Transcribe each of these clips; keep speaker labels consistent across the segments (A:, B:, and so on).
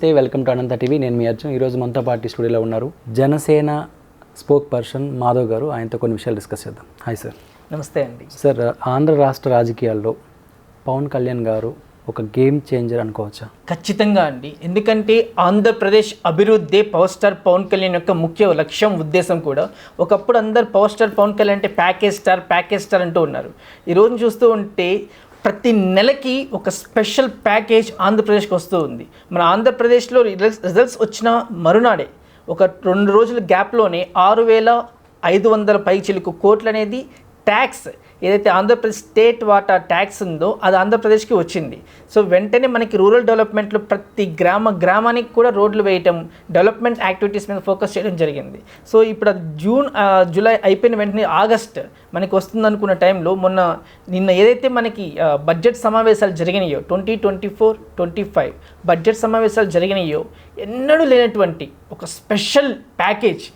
A: నమస్తే, welcome to Anantha TV. నేను మీ అర్జున్. ఈరోజు మనతో పాటు స్టూడియోలో ఉన్నారు జనసేన స్పోక్ పర్సన్ మాధవ్ గారు. ఆయనతో కొన్ని విషయాలు డిస్కస్ చేద్దాం. Hi sir.
B: నమస్తే అండి.
A: సార్, ఆంధ్ర రాష్ట్ర రాజకీయాల్లో పవన్ కళ్యాణ్ గారు ఒక గేమ్ చేంజర్ అనుకోవచ్చా?
B: ఖచ్చితంగా అండి. ఎందుకంటే ఆంధ్రప్రదేశ్ అభివృద్ధి పవర్ స్టార్ పవన్ కళ్యాణ్ యొక్క ముఖ్య లక్ష్యం, ఉద్దేశం కూడా. ఒకప్పుడు అందరు పవర్ స్టార్ పవన్ కళ్యాణ్ అంటే ప్యాకేజ్ స్టార్ అంటూ ఉన్నారు. ఈరోజు చూస్తూ ఉంటే ప్రతి నెలకి ఒక స్పెషల్ ప్యాకేజ్ ఆంధ్రప్రదేశ్కి వస్తూ ఉంది. మన ఆంధ్రప్రదేశ్లో రిజల్ట్స్ వచ్చిన మరునాడే ఒక 2 రోజుల గ్యాప్లోనే 6,500 పైచిలుకు కోట్లు అనేది ట్యాక్స్, ఏదైతే ఆంధ్రప్రదేశ్ స్టేట్ వాటా ట్యాక్స్ ఉందో అది ఆంధ్రప్రదేశ్కి వచ్చింది. సో వెంటనే మనకి రూరల్ డెవలప్మెంట్లో ప్రతి గ్రామానికి కూడా రోడ్లు వేయటం, డెవలప్మెంట్ యాక్టివిటీస్ మీద ఫోకస్ చేయడం జరిగింది. సో ఇప్పుడు అది జూలై అయిపోయిన వెంటనే ఆగస్ట్ మనకి వస్తుంది అనుకున్న టైంలో నిన్న ఏదైతే మనకి బడ్జెట్ సమావేశాలు జరిగినాయో 2024-25 బడ్జెట్ సమావేశాలు జరిగినాయో ఎన్నడూ లేనటువంటి ఒక స్పెషల్ ప్యాకేజ్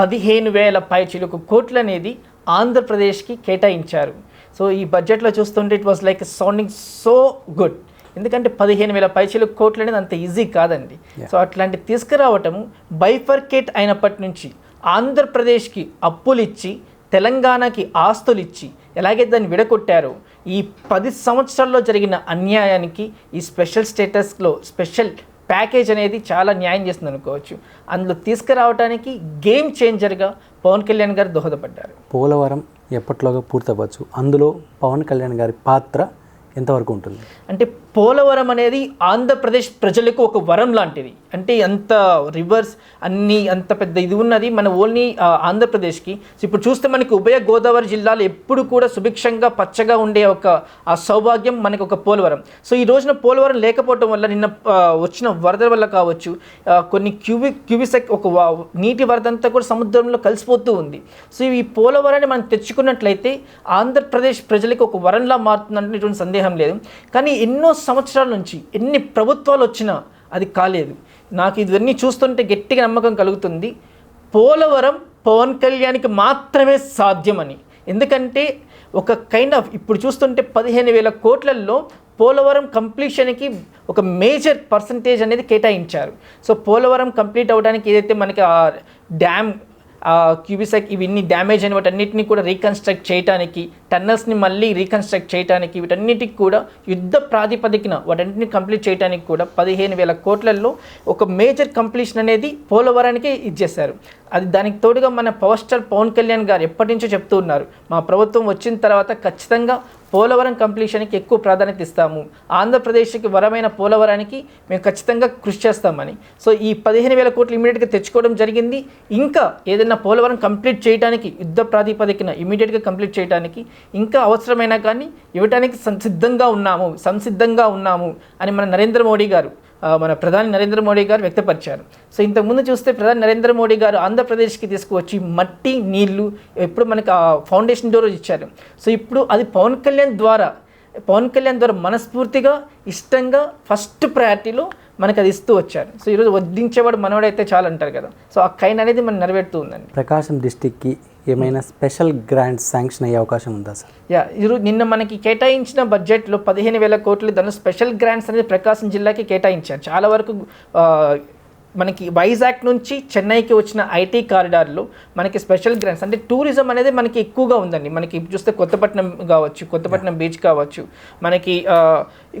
B: 15,000 పైచిలుకు కోట్లు అనేది ఆంధ్రప్రదేశ్కి కేటాయించారు. సో ఈ బడ్జెట్లో చూస్తుంటే it was like sounding so good. ఎందుకంటే 15,000 పైచిలుకు కోట్లు అనేది అంత ఈజీ కాదండి. సో అట్లాంటి తీసుకురావటము బైఫర్కేట్ అయినప్పటి నుంచి ఆంధ్రప్రదేశ్కి అప్పులు ఇచ్చి, తెలంగాణకి ఆస్తులు ఇచ్చి ఎలాగైతే దాన్ని విడగొట్టారో, ఈ 10 సంవత్సరాల్లో జరిగిన అన్యాయానికి ఈ స్పెషల్ స్టేటస్లో స్పెషల్ ప్యాకేజ్ అనేది చాలా న్యాయం చేస్తుంది అనుకోవచ్చు. అందులో తీసుకురావడానికి గేమ్ చేంజర్గా పవన్ కళ్యాణ్ గారు దోహదపడ్డారు.
A: పోలవరం ఎప్పట్లోగా పూర్తవచ్చు, అందులో పవన్ కళ్యాణ్ గారి పాత్ర ఎంతవరకు ఉంటుంది? అంటే
B: పోలవరం అనేది ఆంధ్రప్రదేశ్ ప్రజలకు ఒక వరం లాంటిది. అంటే అంత రివర్స్ అన్నీ అంత పెద్ద ఇది ఉన్నది మన ఓన్లీ ఆంధ్రప్రదేశ్కి. సో ఇప్పుడు చూస్తే మనకి ఉభయ గోదావరి జిల్లాలు ఎప్పుడు కూడా సుభిక్షంగా పచ్చగా ఉండే ఆ సౌభాగ్యం మనకి ఒక పోలవరం. సో ఈ రోజున పోలవరం లేకపోవడం వల్ల నిన్న వచ్చిన వరద వల్ల కావచ్చు, కొన్ని క్యూబిసెక్ ఒక నీటి వరద అంతా కూడా సముద్రంలో కలిసిపోతూ ఉంది. సో ఈ పోలవరాన్ని మనం తెచ్చుకున్నట్లయితే ఆంధ్రప్రదేశ్ ప్రజలకు ఒక వరంలా మారుతుందంటే ఇటువంటి సందేహం లేదు. కానీ ఎన్నో సంవత్సరాల నుంచి ఎన్ని ప్రభుత్వాలు వచ్చినా అది కాలేదు. నాకు ఇవన్నీ చూస్తుంటే గట్టిగా నమ్మకం కలుగుతుంది, పోలవరం పవన్ కళ్యాణ్కి మాత్రమే సాధ్యమని. ఎందుకంటే ఒక కైండ్ ఆఫ్ ఇప్పుడు చూస్తుంటే 15,000 కోట్లలో పోలవరం కంప్లీషన్కి ఒక మేజర్ పర్సంటేజ్ అనేది కేటాయించారు. సో పోలవరం కంప్లీట్ అవ్వడానికి ఏదైతే మనకి డ్యామ్ క్యూబిసెక్ ఇవన్నీ డ్యామేజ్ అయిన వాటన్నిటిని కూడా రీకన్స్ట్రక్ట్ చేయడానికి, టన్నల్స్ని మళ్ళీ రీకన్స్ట్రక్ట్ చేయడానికి, వీటన్నిటికి కూడా యుద్ధ ప్రాతిపదికన వాటన్నిటిని కంప్లీట్ చేయడానికి కూడా 15,000 కోట్లలో ఒక మేజర్ కంప్లీషన్ అనేది పోలవరానికి ఇచ్చేశారు. అది దానికి తోడుగా మన పవర్ స్టార్ పవన్ కళ్యాణ్ గారు ఎప్పటి నుంచో చెప్తూ ఉన్నారు, మా ప్రభుత్వం వచ్చిన తర్వాత ఖచ్చితంగా పోలవరం కంప్లీషన్కి ఎక్కువ ప్రాధాన్యత ఇస్తాము, ఆంధ్రప్రదేశ్కి వరమైన పోలవరానికి మేము ఖచ్చితంగా కృషి చేస్తామని. సో ఈ 15,000 కోట్లు ఇమీడియట్గా తెచ్చుకోవడం జరిగింది. ఇంకా ఏదైనా పోలవరం కంప్లీట్ చేయడానికి యుద్ధ ప్రాతిపదికన ఇమీడియట్గా కంప్లీట్ చేయడానికి ఇంకా అవసరమైనా కానీ ఇవ్వడానికి సంసిద్ధంగా ఉన్నాము అని మన ప్రధాని నరేంద్ర మోడీ గారు వ్యక్తపరిచారు. సో ఇంతకుముందు చూస్తే ప్రధాని నరేంద్ర మోడీ గారు ఆంధ్రప్రదేశ్కి తీసుకువచ్చి మట్టి, నీళ్లు ఎప్పుడు మనకి ఫౌండేషన్ డోర్ ఇచ్చారు. సో ఇప్పుడు అది పవన్ కళ్యాణ్ ద్వారా మనస్ఫూర్తిగా, ఇష్టంగా ఫస్ట్ ప్రయారిటీలో మనకు అది ఇస్తూ వచ్చారు. సో ఈరోజు వడ్డించేవాడు మనవాడైతే చాలు అంటారు కదా. సో ఆ కైండ్ అనేది మనం నెరవేరుతూ ఉందండి.
A: ప్రకాశం డిస్టిక్కి ఏమైనా స్పెషల్ గ్రాంట్స్ శాంక్షన్ అయ్యే అవకాశం ఉందా సార్?
B: నిన్న మనకి కేటాయించిన బడ్జెట్లో 15,000 కోట్లు దాని స్పెషల్ గ్రాంట్స్ అనేది ప్రకాశం జిల్లాకి కేటాయించారు. చాలా వరకు మనకి వైజాగ్ నుంచి చెన్నైకి వచ్చిన ఐటీ కారిడార్లో మనకి స్పెషల్ గ్రాంట్స్ అంటే టూరిజం అనేది మనకి ఎక్కువగా ఉందండి. మనకి చూస్తే కొత్తపట్నం బీచ్ కావచ్చు, మనకి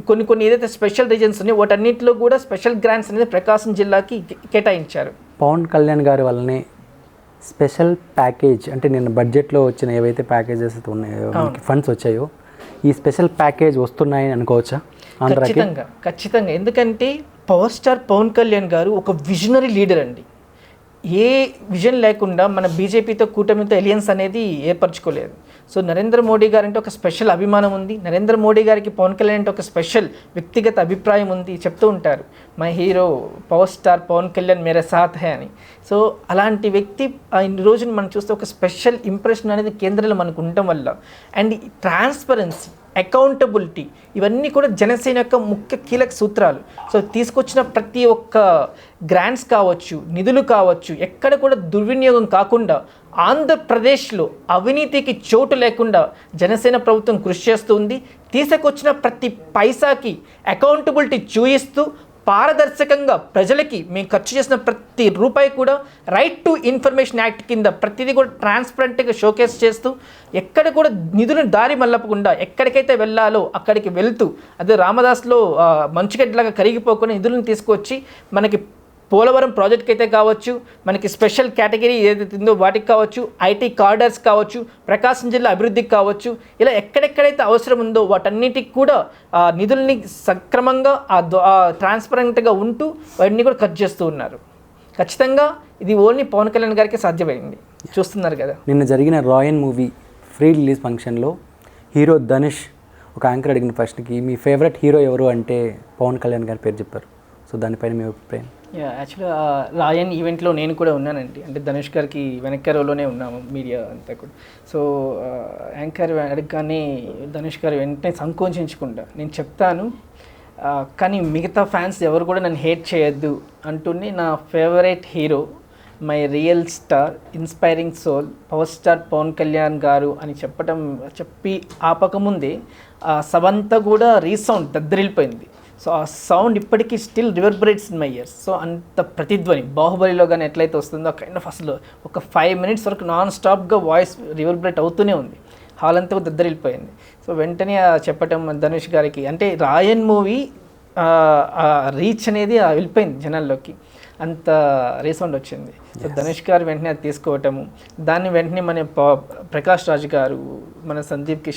B: కొన్ని ఏదైతే స్పెషల్ రీజన్స్ ఉన్నాయో వాటన్నిటిలో కూడా స్పెషల్ గ్రాంట్స్ అనేది ప్రకాశం జిల్లాకి కేటాయించారు.
A: పవన్ కళ్యాణ్ గారి వల్లనే స్పెషల్ ప్యాకేజ్ అంటే నిన్న బడ్జెట్లో వచ్చిన ఏవైతే ప్యాకేజెస్ ఉన్నాయో, ఫండ్స్ వచ్చాయో, ఈ స్పెషల్ ప్యాకేజ్ వస్తున్నాయని అనుకోవచ్చా?
B: ఖచ్చితంగా. ఎందుకంటే పవర్ స్టార్ పవన్ కళ్యాణ్ గారు ఒక విజనరీ లీడర్ అండి. ఏ విజన్ లేకుండా మన బీజేపీతో కూటమితో ఎలియన్స్ అనేది ఏర్పరచుకోలేదు. సో నరేంద్ర మోడీ గారు అంటే ఒక స్పెషల్ అభిమానం ఉంది. నరేంద్ర మోడీ గారికి పవన్ కళ్యాణ్ అంటే ఒక స్పెషల్ వ్యక్తిగత అభిప్రాయం ఉంది. చెప్తూ ఉంటారు, my hero power star Pawan Kalyan మేరే సాథ్ హై అని. సో అలాంటి వ్యక్తి ఈ రోజున మనం చూస్తే ఒక స్పెషల్ ఇంప్రెషన్ అనేది కేంద్రంలో మనకు ఉండటం వల్ల, అండ్ ట్రాన్స్పరెన్సీ, అకౌంటబిలిటీ, ఇవన్నీ కూడా జనసేన యొక్క ముఖ్య కీలక సూత్రాలు. సో తీసుకొచ్చిన ప్రతి ఒక్క గ్రాంట్స్ కావచ్చు, నిధులు కావచ్చు, ఎక్కడ కూడా దుర్వినియోగం కాకుండా ఆంధ్రప్రదేశ్లో అవినీతికి చోటు లేకుండా జనసేన ప్రభుత్వం కృషి చేస్తుంది. తీసుకొచ్చిన ప్రతి పైసాకి అకౌంటబిలిటీ చూయిస్తూ పారదర్శకంగా ప్రజలకి మేము ఖర్చు చేసిన ప్రతి రూపాయి కూడా రైట్ టు ఇన్ఫర్మేషన్ యాక్ట్ కింద ప్రతిదీ కూడా ట్రాన్స్పరెంట్గా షోకేస్ చేస్తూ ఎక్కడ కూడా నిధులను దారి మళ్ళపకుండా ఎక్కడికైతే వెళ్ళాలో అక్కడికి వెళ్తూ అదే రామదాస్లో మంచుగడ్డలాగా కరిగిపోకుండా నిధులను తీసుకొచ్చి మనకి పోలవరం ప్రాజెక్ట్కి అయితే కావచ్చు, మనకి స్పెషల్ కేటగిరీ ఏదైతే ఉందో వాటికి కావచ్చు, ఐటీ కార్డర్స్ కావచ్చు, ప్రకాశం జిల్లా అభివృద్ధికి కావచ్చు, ఇలా ఎక్కడెక్కడైతే అవసరం ఉందో వాటన్నిటికి కూడా నిధుల్ని సక్రమంగా ట్రాన్స్పరెంట్గా ఉంటూ వాటిని కూడా ఖర్చు చేస్తూ ఉన్నారు. ఖచ్చితంగా ఇది ఓన్లీ పవన్ కళ్యాణ్ గారికి సాధ్యమైంది. చూస్తున్నారు కదా,
A: నిన్న జరిగిన రాయన్ మూవీ ఫ్రీ రిలీజ్ ఫంక్షన్లో హీరో ధనుష్ ఒక యాంకర్ అడిగిన ప్రశ్నకి మీ ఫేవరెట్ హీరో ఎవరు అంటే పవన్ కళ్యాణ్ గారి పేరు చెప్పారు. సో దానిపైన మీ అభిప్రాయం?
B: యాక్చువల్గా రాయన్ ఈవెంట్లో నేను కూడా ఉన్నానండి. అంటే ధనుష్ గారికి వెనక రోలోనే ఉన్నాము, మీడియా అంతా కూడా. సో యాంకర్ అడగగానే ధనుష్ గారు వెంటనే సంకోచించకుండా నేను చెప్తాను, కానీ మిగతా ఫ్యాన్స్ ఎవరు కూడా నన్ను హేట్ చేయొద్దు అంటూనే నా favourite hero, my real star, inspiring soul, power star Pawan Kalyan garu అని చెప్పి ఆపకముందే సభంతా కూడా రీసౌండ్ దద్దరిల్లిపోయింది. సో ఆ సౌండ్ ఇప్పటికీ still reverberates in my ears. So అంత ప్రతిధ్వని బాహుబలిలో కానీ ఎట్లయితే వస్తుందో కైండ్ ఆఫ్ అసలు ఒక 5 minutes వరకు నాన్ స్టాప్గా వాయిస్ రివర్బరేట్ అవుతూనే ఉంది. హాల్ అంతా దద్దరిల్లిపోయింది. సో వెంటనే చెప్పటం ధనుష్ గారికి, అంటే రాయన్ మూవీ రీచ్ అనేది వెళ్ళిపోయింది జనాల్లోకి, అంత రీసౌండ్ వచ్చింది. సో ధనుష్ గారు వెంటనే అది తీసుకోవటము, దాన్ని వెంటనే మన ప్రకాష్ రాజ్ గారు, మన సందీప్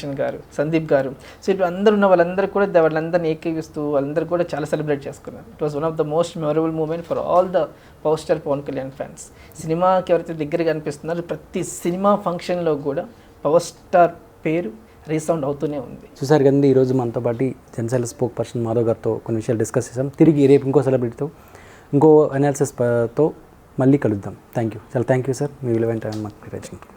B: గారు, సో ఇప్పుడు అందరూ ఉన్న వాళ్ళందరూ కూడా వాళ్ళందరినీ ఏకీవిస్తూ వాళ్ళందరూ కూడా చాలా సెలబ్రేట్ చేసుకున్నారు. It was one of the most memorable moment for all the power star Pawan Kalyan fans. సినిమాకి ఎవరైతే దగ్గరగా అనిపిస్తున్నారో ప్రతి సినిమా ఫంక్షన్లో కూడా పవర్ స్టార్ పేరు రీసౌండ్ అవుతూనే ఉంది.
A: చూసారు కదండి, ఈరోజు మనతో పాటు జనసేన స్పోక్ పర్సన్ మాధవ్ గారితో కొన్ని విషయాలు డిస్కస్ చేసాం. తిరిగి రేపు ఇంకో సెలబ్రిటీతో ఇంకో అనాలిసిస్తో మళ్ళీ కలుద్దాం. థ్యాంక్ యూ సార్, మీ విలువైన టైం మాకు కేటాయించినందుకు.